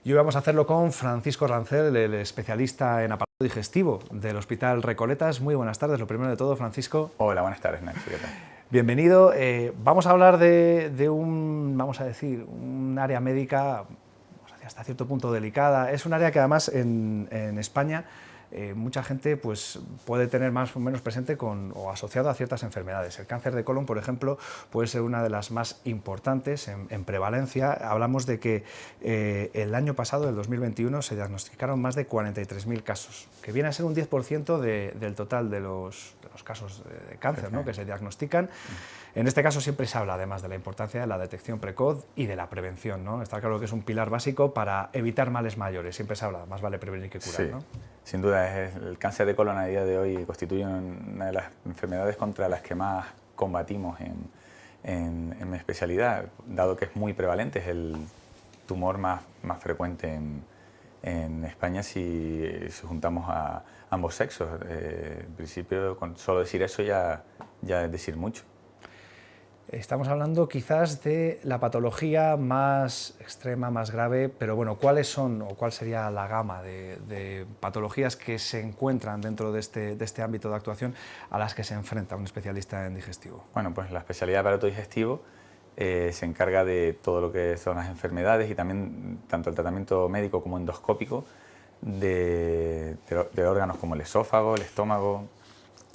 Y hoy vamos a hacerlo con Francisco Rancel, el especialista en aparato digestivo del Hospital Recoletas. Muy buenas tardes, lo primero de todo, Francisco. Hola, buenas tardes, Nacho. ¿Qué tal? Bienvenido. Vamos a hablar de un área médica hasta cierto punto delicada. Es un área que además en España mucha gente pues, puede tener más o menos presente o asociado a ciertas enfermedades. El cáncer de colon, por ejemplo, puede ser una de las más importantes en prevalencia. Hablamos de que el año pasado, el 2021, se diagnosticaron más de 43.000 casos, que viene a ser un 10% del total de los casos de cáncer, ¿no?, que se diagnostican. En este caso siempre se habla además de la importancia de la detección precoz y de la prevención, ¿no? Está claro que es un pilar básico para evitar males mayores. Siempre se habla, más vale prevenir que curar, Sí, ¿no? sin duda, el cáncer de colon a día de hoy constituye una de las enfermedades contra las que más combatimos en mi especialidad, dado que es muy prevalente, es el tumor más frecuente en España si juntamos a ambos sexos. En principio, con solo decir eso ya es decir mucho. Estamos hablando quizás de la patología más extrema, más grave, pero bueno, ¿cuáles son o cuál sería la gama de patologías que se encuentran dentro de este ámbito de actuación a las que se enfrenta un especialista en digestivo? Bueno, pues la especialidad de aparato digestivo se encarga de todo lo que son las enfermedades y también tanto el tratamiento médico como endoscópico de órganos como el esófago, el estómago,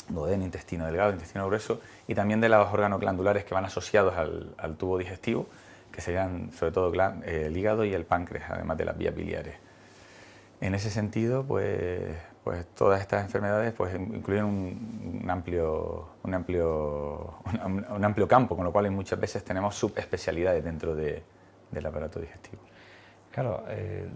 duodeno, intestino delgado, intestino grueso, y también de los órganos glandulares que van asociados al tubo digestivo, que serían sobre todo el hígado y el páncreas, además de las vías biliares. En ese sentido, pues todas estas enfermedades pues, incluyen un amplio campo, con lo cual muchas veces tenemos subespecialidades dentro del aparato digestivo. Claro,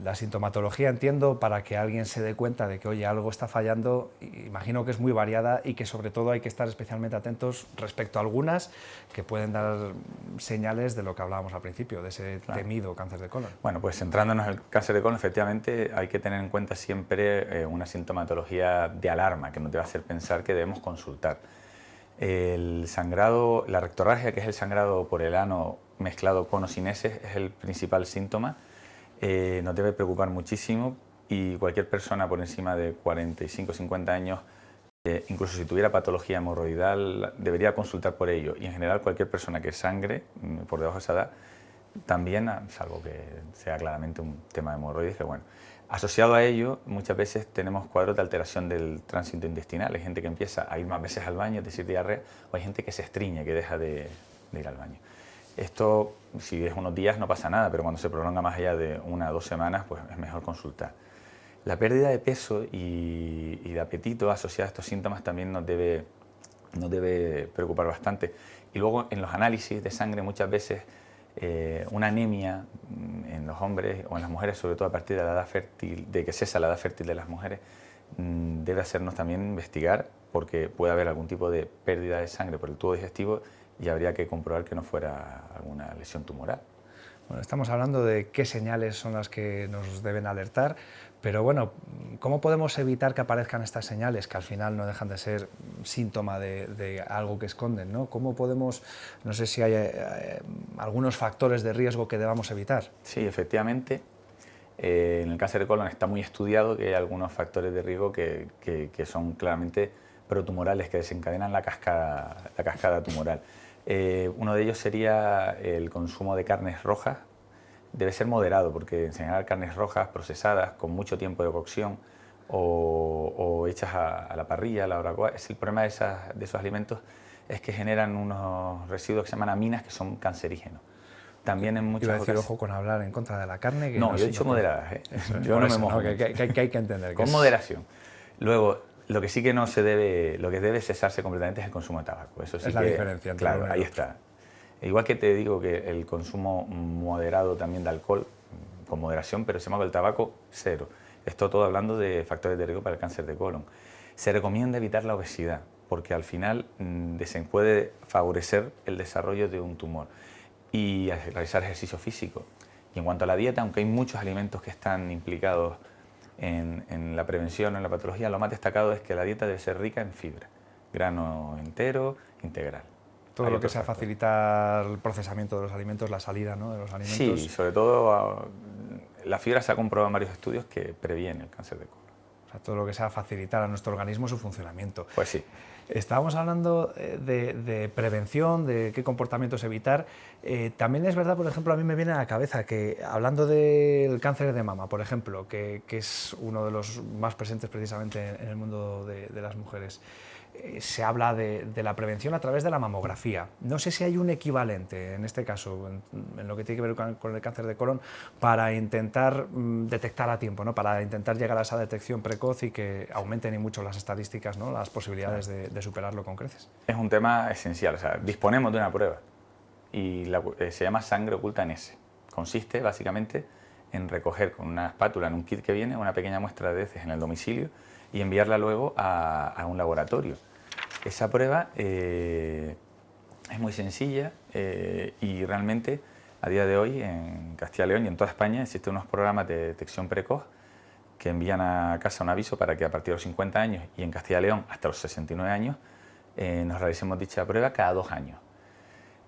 la sintomatología, entiendo, para que alguien se dé cuenta de que, oye, algo está fallando, imagino que es muy variada y que sobre todo hay que estar especialmente atentos respecto a algunas que pueden dar señales de lo que hablábamos al principio, de ese temido cáncer de colon. Bueno, pues centrándonos en el cáncer de colon, efectivamente hay que tener en cuenta siempre una sintomatología de alarma que nos debe hacer pensar que debemos consultar. El sangrado, la rectorragia, que es el sangrado por el ano mezclado con o sin heces, es el principal síntoma. Nos debe preocupar muchísimo y cualquier persona por encima de 45 o 50 años, incluso si tuviera patología hemorroidal, debería consultar por ello. Y en general cualquier persona que sangre por debajo de esa edad, también, salvo que sea claramente un tema de hemorroides, que bueno. Asociado a ello, muchas veces tenemos cuadros de alteración del tránsito intestinal. Hay gente que empieza a ir más veces al baño, es decir, diarrea, o hay gente que se estriñe, que deja de ir al baño. Esto, si es unos días, no pasa nada, pero cuando se prolonga más allá de 1 o 2 semanas, pues es mejor consultar. La pérdida de peso y de apetito asociada a estos síntomas también nos debe preocupar bastante. Y luego, en los análisis de sangre, muchas veces una anemia en los hombres o en las mujeres, sobre todo a partir de la edad fértil, de que cesa la edad fértil de las mujeres, debe hacernos también investigar, porque puede haber algún tipo de pérdida de sangre por el tubo digestivo y habría que comprobar que no fuera alguna lesión tumoral. Bueno, estamos hablando de qué señales son las que nos deben alertar, pero bueno, ¿cómo podemos evitar que aparezcan estas señales, que al final no dejan de ser síntoma de algo que esconden, ¿no? ¿Cómo podemos, no sé si hay algunos factores de riesgo que debamos evitar? Sí, efectivamente, en el cáncer de colon está muy estudiado que hay algunos factores de riesgo que son claramente protumorales, que desencadenan la cascada tumoral. Uno de ellos sería el consumo de carnes rojas. Debe ser moderado, porque en general carnes rojas procesadas con mucho tiempo de cocción o hechas a la parrilla, a la barbacoa, el problema de esos alimentos es que generan unos residuos que se llaman aminas, que son cancerígenos. También en muchas ocasiones... ocasiones... ojo con hablar en contra de la carne. Que no, yo he dicho moderadas, ¿eh? Yo no me mojo. Que hay que entender. Con moderación. Luego, lo que sí que no se debe, lo que debe cesarse completamente es el consumo de tabaco. Eso sí, es la diferencia entre claro, ahí está. Igual que te digo que el consumo moderado también de alcohol, con moderación, pero sin embargo el tabaco, cero. Esto todo hablando de factores de riesgo para el cáncer de colon. Se recomienda evitar la obesidad, porque al final se puede favorecer el desarrollo de un tumor, y realizar ejercicio físico. Y en cuanto a la dieta, aunque hay muchos alimentos que están implicados en la prevención o en la patología, lo más destacado es que la dieta debe ser rica en fibra, grano entero, integral. Todo lo que sea facilitar el procesamiento de los alimentos, la salida, ¿no?, de los alimentos. Sí, sobre todo la fibra se ha comprobado en varios estudios que previene el cáncer de colon. O sea, todo lo que sea facilitar a nuestro organismo su funcionamiento. Pues sí. Estábamos hablando de prevención, de qué comportamientos evitar. También es verdad, por ejemplo, a mí me viene a la cabeza que, hablando del cáncer de mama, por ejemplo, que es uno de los más presentes precisamente en el mundo de las mujeres, se habla de la prevención a través de la mamografía. No sé si hay un equivalente, en este caso, en lo que tiene que ver con el cáncer de colon, para intentar detectar a tiempo, ¿no? Para intentar llegar a esa detección precoz y que aumenten y mucho las estadísticas, ¿no? Las posibilidades de superarlo con creces. Es un tema esencial, o sea, disponemos de una prueba y se llama sangre oculta en S. Consiste básicamente en recoger con una espátula en un kit que viene una pequeña muestra de heces en el domicilio y enviarla luego a un laboratorio. Esa prueba es muy sencilla y realmente a día de hoy en Castilla y León y en toda España existen unos programas de detección precoz que envían a casa un aviso para que a partir de los 50 años y en Castilla y León hasta los 69 años nos realicemos dicha prueba cada 2 años.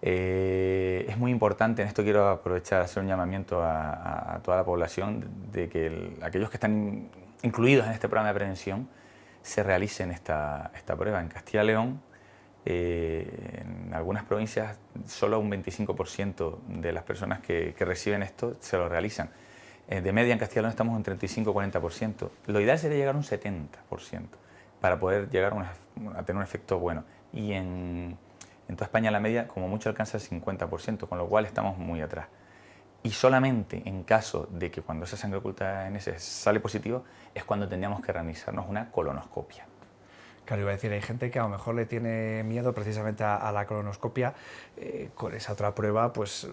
Es muy importante, en esto quiero aprovechar a hacer un llamamiento a toda la población de que aquellos que están incluidos en este programa de prevención se realicen esta prueba. En Castilla y León, en algunas provincias, solo un 25% de las personas que reciben esto se lo realizan. De media en Castilla y León estamos en 35-40%. Lo ideal sería llegar a un 70% para poder llegar a tener un efecto bueno. Y en toda España la media como mucho alcanza el 50%, con lo cual estamos muy atrás. Y solamente en caso de que cuando esa sangre oculta en ese sale positivo es cuando tendríamos que realizarnos una colonoscopia. Claro, iba a decir, hay gente que a lo mejor le tiene miedo precisamente a la colonoscopia. Con esa otra prueba, pues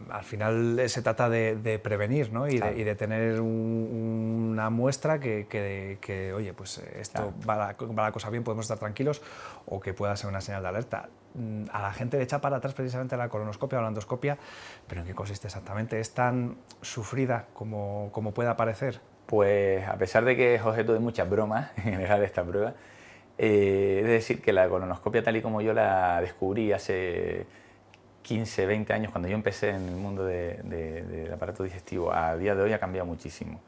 al final se trata de prevenir, ¿no? Y, claro, de tener una muestra que oye, pues esto claro, va la cosa bien, podemos estar tranquilos, o que pueda ser una señal de alerta. A la gente le echa para atrás precisamente la colonoscopia o la endoscopia, pero ¿en qué consiste exactamente? ¿Es tan sufrida como puede parecer? Pues a pesar de que es objeto de muchas bromas en general esta prueba, es decir que la colonoscopia tal y como yo la descubrí hace 15, 20 años, cuando yo empecé en el mundo del aparato digestivo, a día de hoy ha cambiado muchísimo.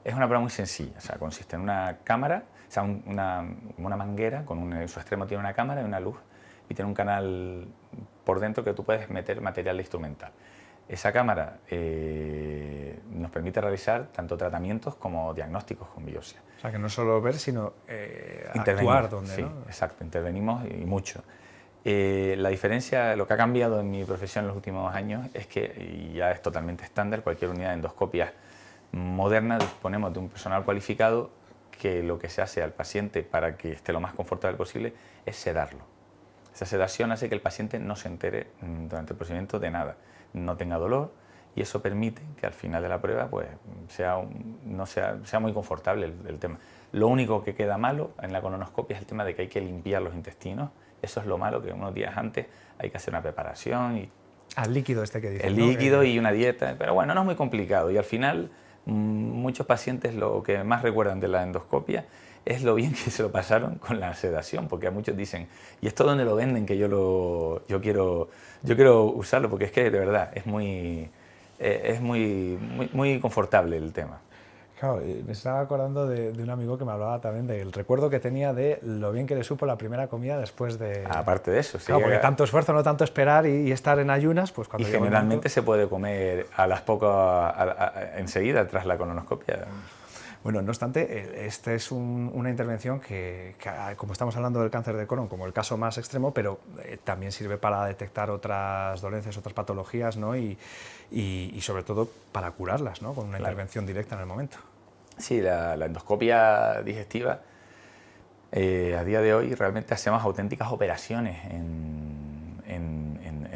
Es una prueba muy sencilla, o sea, consiste en una cámara, o sea, una manguera, en su extremo tiene una cámara y una luz, y tiene un canal por dentro que tú puedes meter material instrumental. Esa cámara nos permite realizar tanto tratamientos como diagnósticos con biopsia. O sea, que no solo ver, sino actuar donde, sí, ¿no? Exacto, intervenimos y mucho. La diferencia, lo que ha cambiado en mi profesión en los últimos años es que, y ya es totalmente estándar, cualquier unidad de endoscopia moderna disponemos de un personal cualificado que lo que se hace al paciente para que esté lo más confortable posible es sedarlo. Esa sedación hace que el paciente no se entere durante el procedimiento de nada, no tenga dolor, y eso permite que al final de la prueba pues, sea muy confortable el tema. Lo único que queda malo en la colonoscopia es el tema de que hay que limpiar los intestinos. Eso es lo malo, que unos días antes hay que hacer una preparación. Y al líquido este que dices, el líquido y una dieta, pero bueno, no es muy complicado. Y al final muchos pacientes lo que más recuerdan de la endoscopia es lo bien que se lo pasaron con la sedación, porque a muchos dicen, ¿y esto dónde lo venden? Que yo quiero usarlo, porque es que de verdad es muy confortable el tema. Claro, me estaba acordando de un amigo que me hablaba también del recuerdo que tenía de lo bien que le supo la primera comida después de... Aparte de eso, sí. Claro, porque tanto esfuerzo, no tanto esperar y estar en ayunas, pues cuando... Y generalmente se puede comer a las pocas, enseguida tras la colonoscopia. Bueno, no obstante, esta es una intervención que, como estamos hablando del cáncer de colon, como el caso más extremo, pero también sirve para detectar otras dolencias, otras patologías, ¿no? y sobre todo para curarlas, ¿no? Con una intervención directa en el momento. Sí, la endoscopia digestiva, a día de hoy realmente hacemos auténticas operaciones en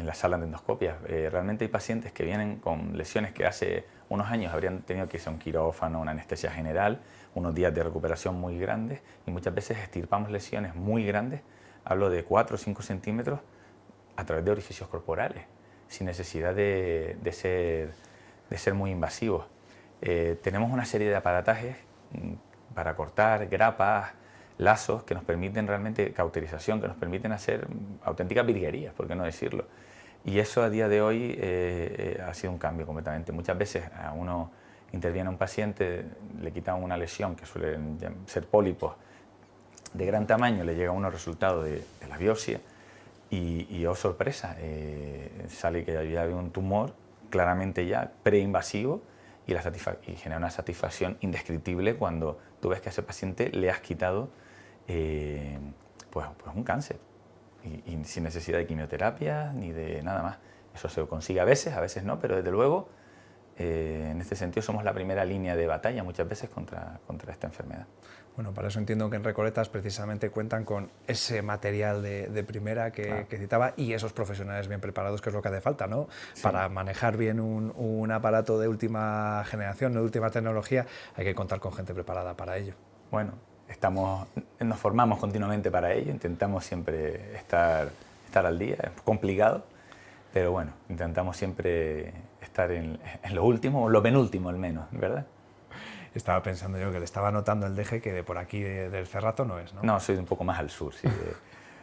las salas de endoscopia. Realmente hay pacientes que vienen con lesiones que hace unos años habrían tenido que irse a un quirófano, una anestesia general, unos días de recuperación muy grandes, y muchas veces extirpamos lesiones muy grandes, hablo de 4 o 5 centímetros, a través de orificios corporales, sin necesidad de ser muy invasivos. Tenemos una serie de aparatajes para cortar grapas, lazos, que nos permiten realmente cauterización, que nos permiten hacer auténticas virguerías, por qué no decirlo. Y eso a día de hoy ha sido un cambio completamente. Muchas veces a uno interviene a un paciente, le quitan una lesión que suelen ser pólipos de gran tamaño, le llega unos resultados de la biopsia y oh sorpresa, sale que había un tumor claramente ya preinvasivo y genera una satisfacción indescriptible cuando tú ves que a ese paciente le has quitado pues un cáncer y sin necesidad de quimioterapia ni de nada más. Eso se consigue a veces no, pero desde luego en este sentido somos la primera línea de batalla muchas veces contra esta enfermedad. Bueno, para eso entiendo que en Recoletas precisamente cuentan con ese material de primera que citaba y esos profesionales bien preparados, que es lo que hace falta, ¿no? Sí. Para manejar bien un aparato de última generación, de última tecnología, hay que contar con gente preparada para ello. Bueno, nos formamos continuamente para ello, intentamos siempre estar al día, es complicado, pero bueno, intentamos siempre estar en lo último o lo penúltimo al menos, ¿verdad? Estaba pensando yo que le estaba notando el deje que de por aquí del Cerrato no es, ¿no? No, soy un poco más al sur, sí.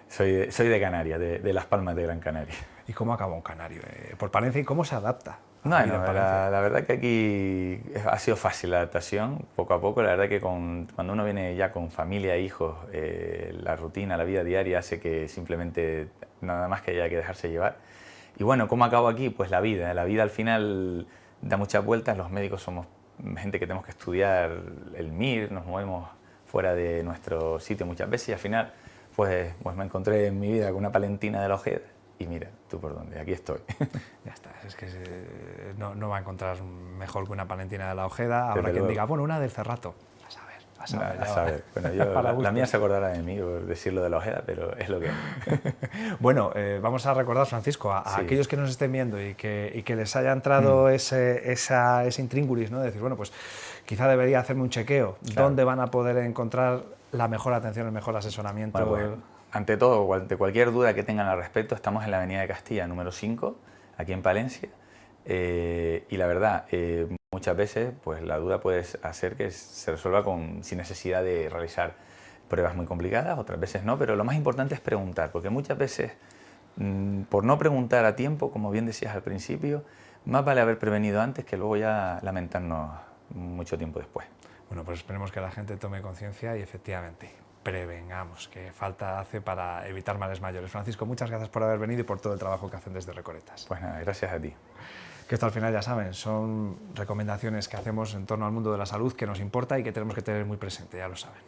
Soy de Canarias, de Las Palmas de Gran Canaria. ¿Y cómo acaba un canario? ¿Por Palencia y cómo se adapta? No, la verdad que aquí ha sido fácil la adaptación, poco a poco. La verdad que cuando uno viene ya con familia, hijos, la rutina, la vida diaria hace que simplemente nada más que haya que dejarse llevar. Y bueno, ¿cómo acabo aquí? Pues la vida al final da muchas vueltas, los médicos somos gente que tenemos que estudiar el MIR, nos movemos fuera de nuestro sitio muchas veces y al final pues me encontré en mi vida con una palentina de la Ojeda y mira, tú por dónde, aquí estoy. Ya está, es que no va a encontrar mejor que una palentina de la Ojeda. Habrá quien diga, bueno, una del Cerrato. A saber. Bueno, la mía se acordará de mí por decirlo de la Ojeda, pero es lo que es. Bueno, vamos a recordar, Francisco, a aquellos que nos estén viendo y que les haya entrado ese intríngulis, ¿no? De decir, bueno, pues quizá debería hacerme un chequeo. Claro. ¿Dónde van a poder encontrar la mejor atención, el mejor asesoramiento? Bueno, ante todo, ante cualquier duda que tengan al respecto, estamos en la Avenida de Castilla, número 5, aquí en Palencia. Y la verdad, muchas veces pues la duda puede hacer que se resuelva sin necesidad de realizar pruebas muy complicadas, otras veces no, pero lo más importante es preguntar, porque muchas veces por no preguntar a tiempo, como bien decías al principio, más vale haber prevenido antes que luego ya lamentarnos mucho tiempo después. Bueno, pues esperemos que la gente tome conciencia y efectivamente prevengamos, que falta hace para evitar males mayores. Francisco, muchas gracias por haber venido y por todo el trabajo que hacen desde Recoletas. Pues nada, gracias a ti. Que esto al final, ya saben, son recomendaciones que hacemos en torno al mundo de la salud que nos importa y que tenemos que tener muy presente, ya lo saben.